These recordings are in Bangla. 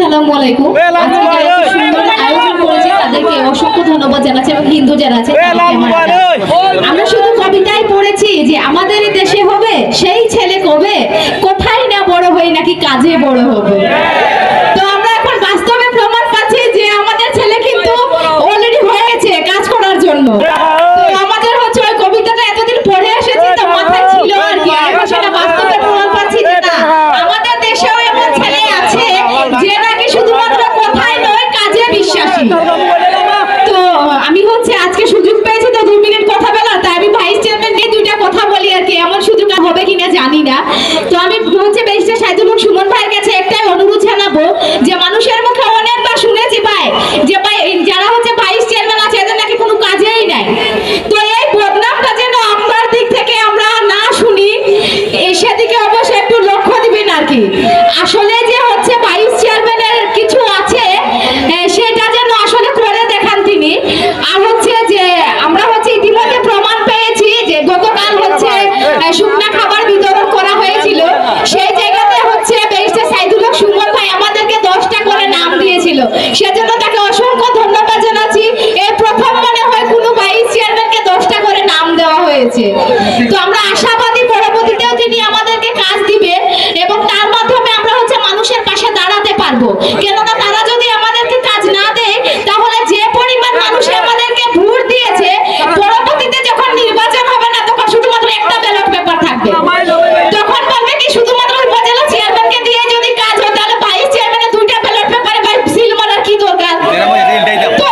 আসসালামু আলাইকুম। আজকে যারা এত সুন্দর আয়োজন করেছে তাদেরকে অসংখ্য ধন্যবাদ জানাচ্ছি এবং হিন্দু যারা আছে আমরা শুধু কবিতায় পড়েছি যে আমাদের দেশে হবে সেই ছেলে কবে কোথায় না বড় হয়ে নাকি কাজে বড় হবে। তো আমরা এখন বাস্তবে প্রমাণ পাচ্ছি যে আমাদের ছেলে কিন্তু অলরেডি হয়েছে কাজ করার জন্য। তো আমাদের হচ্ছে ওই কবিতাটা এতদিন পড়ে এসেছি তো মাথায় ছিল আর কি, এখন সেটা বাস্তবে প্রমাণ পাচ্ছি যে না আমাদের দেশেও এমন ছেলে আছে যে নাকি শুধুমাত্র কথায় নয় কাজে বিশ্বাসী। তো আমি হচ্ছে আজকে সুযোগ পেয়েছি তো 2 মিনিট কথা বলার, তাই আমি ভাইস চেয়ারম্যান নিয়ে 2টা কথা বলি আর কি, এমন সুযোগ হবে কিনা জানি না। তো আমি হচ্ছে ব্যারিস্টার সাইদুল হক সুমন ভাইয়ের কাছে একটাই অনুরোধ জানাবো যে মানুষের মুখে অনেকবার শুনেছি ভাই যে ভাই যারা হচ্ছে ভাইস চেয়ারম্যান আছে এদের নাকি কোনো কাজেই নাই। তো এই বদনামটা যেন আপনার দিক থেকে আমরা না শুনি সেদিকে অবশ্যই একটু লক্ষ্য দিবেন আর কি। আসলে যে হচ্ছে ভাইস চেয়ারম্যানের কিছু আছে সেটা যেন আসলে করে দেখান তিনি। আর হচ্ছে যে আমরা হচ্ছে ইতিমধ্যে প্রমাণ পেয়েছি যে গতকাল হচ্ছে শুকনা খাবার বিতরণ করা হয়েছিল, সেই জায়গাতে হচ্ছে ব্যারিস্টার সাইদুল হক সুমন ভাই আমাদেরকে 10টা করে নাম দিয়েছিল, সেজন্য তাকে অসংখ্য ধন্যবাদ জানাচ্ছি। এই প্রথম মনে হয় কোনো ভাইস চেয়ারম্যানকে 10টা করে নাম দেওয়া হয়েছে। তো আমরা আশাবাদী পরবর্তীতেও তিনি আমাদেরকে কাজ দিবে এবং তার মাধ্যমে আমরা হচ্ছে মানুষের পাশে দাঁড়াতে পারবো। কেননা তারা যদি আমাদেরকে কাজ না দেয় তাহলে যে পরিমাণ মানুষ আমাদেরকে ভোট দিয়েছে পরবর্তীতে যখন নির্বাচন হবে না তখন শুধুমাত্র একটা ব্যালট পেপার থাকবে, তখন বলবে কি শুধুমাত্র উপজেলা চেয়ারম্যানকে দিয়ে যদি কাজ হয় তাহলে ভাইস চেয়ারম্যানের 2টা ব্যালট পেপারে ভাই সিল মারার কি দরকার। তো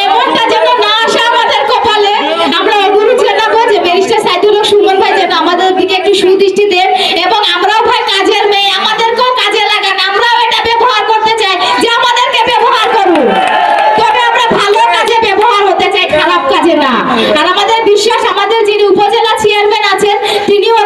এমনটা যেন না আসে আমাদের কপালে। আমরা অনুরোধ জানাবো যে ব্যারিস্টার সাইদুল হক সুমন ভাই যেন আমাদের দিকে একটু সুদৃষ্টি দেন এবং আমরাও ভাই কাজের মেয়ে, আমাদেরকেও কাজে লাগান। আমরাও এটা ব্যবহার করতে চাই যে আমাদেরকে ব্যবহার করুন, তবে আমরা ভালো কাজে ব্যবহার হতে চাই, খারাপ কাজে না। আর আমাদের বিশ্বাস আমাদের যিনি উপজেলা চেয়ারম্যান আছেন তিনিও